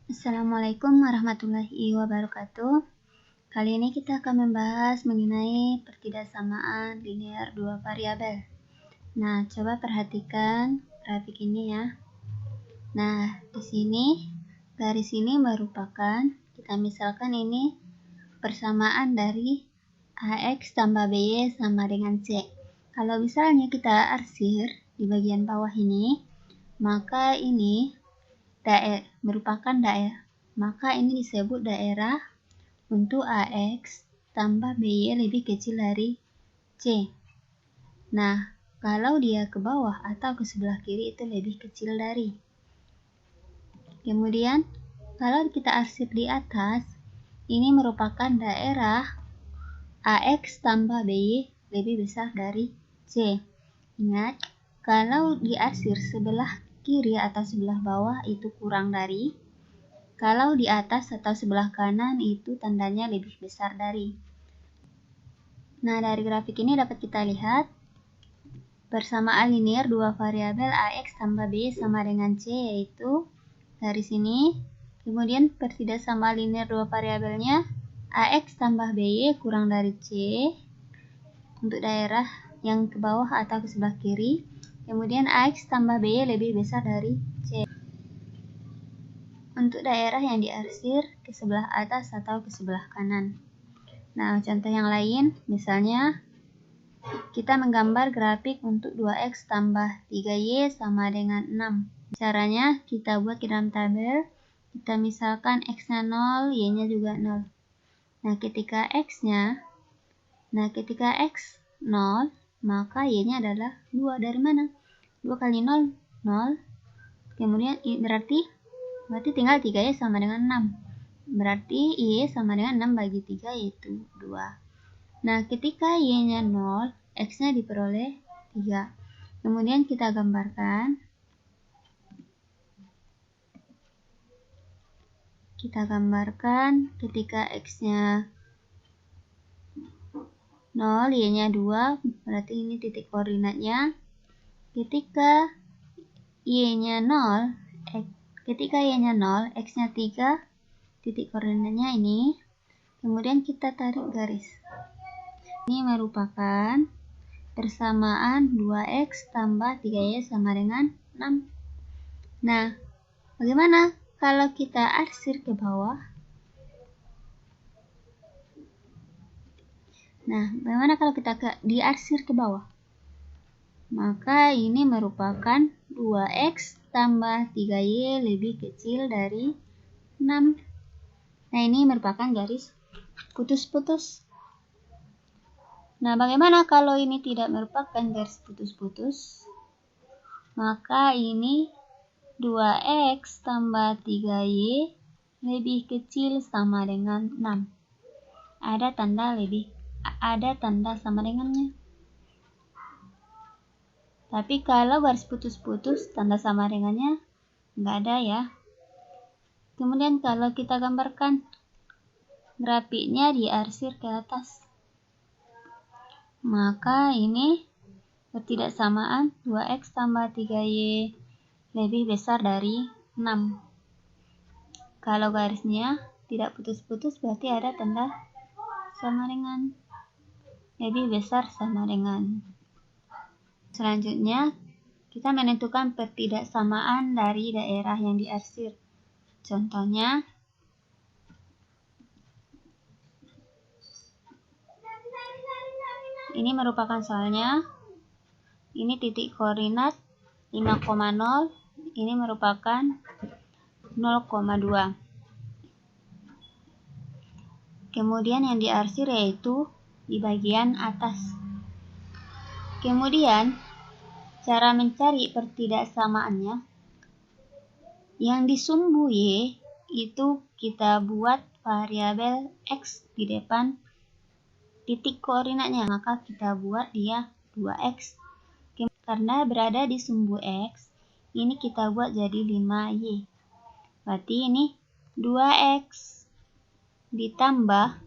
Assalamualaikum warahmatullahi wabarakatuh. Kali ini kita akan membahas mengenai pertidaksamaan linear dua variabel. Nah, coba perhatikan grafik ini ya. Nah, di sini garis ini merupakan, kita misalkan ini persamaan dari AX tambah BY sama dengan C. Kalau misalnya kita arsir di bagian bawah ini, maka ini merupakan daerah, maka ini disebut daerah untuk AX tambah BY lebih kecil dari C. Nah, kalau dia ke bawah atau ke sebelah kiri itu lebih kecil dari. Kemudian, kalau kita arsip di atas, ini merupakan daerah AX tambah BY lebih besar dari C. Ingat, kalau diarsir sebelah kiri atau sebelah bawah itu kurang dari, kalau di atas atau sebelah kanan itu tandanya lebih besar dari. Nah, dari grafik ini dapat kita lihat persamaan linear dua variabel AX tambah B sama dengan C, yaitu dari sini. Kemudian pertidaksamaan linear dua variabelnya AX tambah BY kurang dari C untuk daerah yang ke bawah atau ke sebelah kiri. Kemudian AX tambah BY lebih besar dari C untuk daerah yang diarsir ke sebelah atas atau ke sebelah kanan. Nah, contoh yang lain, misalnya kita menggambar grafik untuk 2X tambah 3Y sama dengan 6. Caranya kita buat ke dalam tabel, kita misalkan X-nya 0, Y-nya juga 0. Nah, ketika X 0, maka Y-nya adalah 2. Dari mana? 2 kali 0, 0. Kemudian berarti tinggal 3Y sama dengan 6. Berarti Y sama dengan 6 bagi 3 yaitu 2. Nah, ketika Y-nya 0, X-nya diperoleh 3. Kemudian kita gambarkan. Ketika X-nya 0, Y-nya 2, berarti ini titik koordinatnya. Ketika Y-nya 0, X-nya 3, titik koordinatnya ini. Kemudian kita tarik garis. Ini merupakan persamaan 2X tambah 3Y sama dengan 6. Nah, bagaimana kalau kita arsir ke bawah? Nah, bagaimana kalau kita diarsir ke bawah? Maka ini merupakan 2X tambah 3Y lebih kecil dari 6. Nah, ini merupakan garis putus-putus. Nah, bagaimana kalau ini tidak merupakan garis putus-putus? Maka ini 2X tambah 3Y lebih kecil sama dengan 6. Ada tanda sama dengannya. Tapi kalau garis putus-putus, tanda sama dengannya nggak ada ya. Kemudian kalau kita gambarkan grafiknya diarsir ke atas, maka ini pertidaksamaan 2X tambah 3Y lebih besar dari 6. Kalau garisnya tidak putus-putus berarti ada tanda sama dengan, lebih besar sama dengan. Selanjutnya, kita menentukan pertidaksamaan dari daerah yang diarsir. Contohnya, ini merupakan soalnya, ini titik koordinat 5,0, ini merupakan 0,2. Kemudian yang diarsir yaitu di bagian atas. Kemudian, cara mencari pertidaksamaannya, yang di sumbu Y itu kita buat variabel X di depan titik koordinatnya, maka kita buat dia 2X. Karena berada di sumbu X, ini kita buat jadi 5Y. Berarti ini 2X ditambah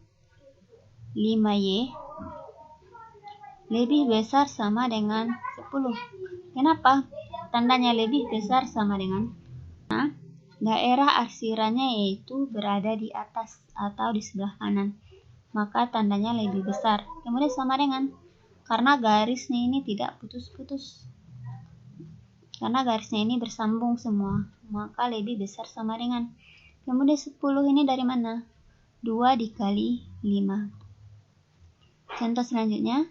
5Y lebih besar sama dengan 10. Kenapa? Tandanya lebih besar sama dengan. Nah, daerah arsirannya yaitu berada di atas atau di sebelah kanan, maka tandanya lebih besar. Kemudian sama dengan, karena garisnya ini tidak putus-putus, karena garisnya ini bersambung semua, maka lebih besar sama dengan. Kemudian 10 ini dari mana? 2 dikali 5. Contoh selanjutnya,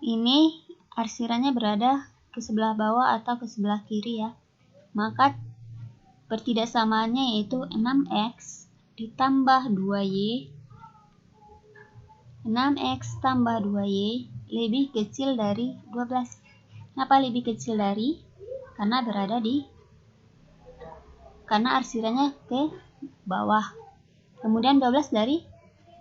ini arsirannya berada ke sebelah bawah atau ke sebelah kiri ya. Maka pertidaksamaannya yaitu 6x ditambah 2y. 6x tambah 2y lebih kecil dari 12. Kenapa lebih kecil dari? Karena arsirannya ke bawah. Kemudian 12 dari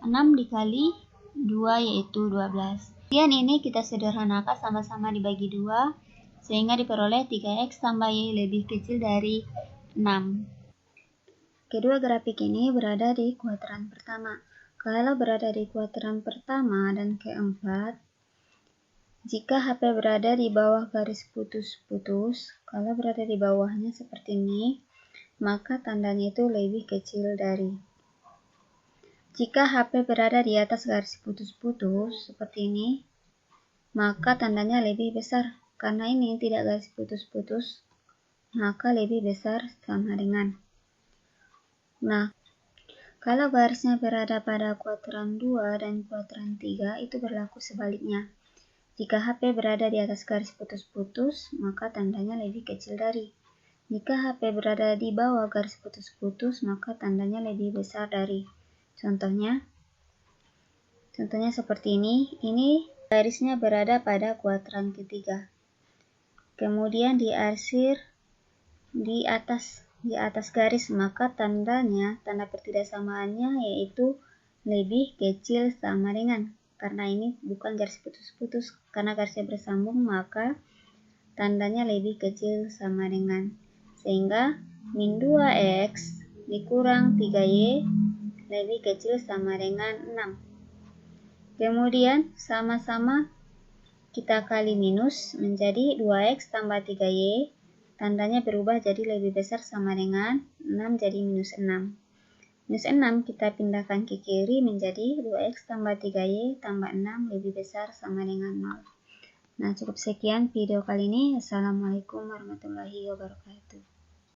6 dikali 2 yaitu 12. Kemudian ini kita sederhanakan sama-sama dibagi 2 sehingga diperoleh 3x tambah y lebih kecil dari 6. Kedua grafik ini berada di kuadran pertama. Kalau berada di kuadran pertama dan keempat, jika HP berada di bawah garis putus-putus, kalau berada di bawahnya seperti ini, maka tandanya itu lebih kecil dari. Jika HP berada di atas garis putus-putus seperti ini, maka tandanya lebih besar. Karena ini tidak garis putus-putus, maka lebih besar sama dengan. Nah, kalau garisnya berada pada kuadran 2 dan kuadran 3, itu berlaku sebaliknya. Jika HP berada di atas garis putus-putus, maka tandanya lebih kecil dari. Jika HP berada di bawah garis putus-putus, maka tandanya lebih besar dari. Contohnya seperti ini. Ini garisnya berada pada kuadran ketiga. Kemudian diarsir di atas garis, maka tanda pertidaksamaannya yaitu lebih kecil sama dengan. Karena ini bukan garis putus-putus, karena garisnya bersambung, maka tandanya lebih kecil sama dengan. Sehingga min 2x dikurang 3y lebih kecil sama dengan 6. Kemudian sama-sama kita kali minus menjadi 2x tambah 3y. Tandanya berubah jadi lebih besar sama dengan 6 jadi minus 6. Minus 6 kita pindahkan ke kiri menjadi 2x tambah 3y tambah 6 lebih besar sama dengan 0. Nah, cukup sekian video kali ini. Assalamualaikum warahmatullahi wabarakatuh.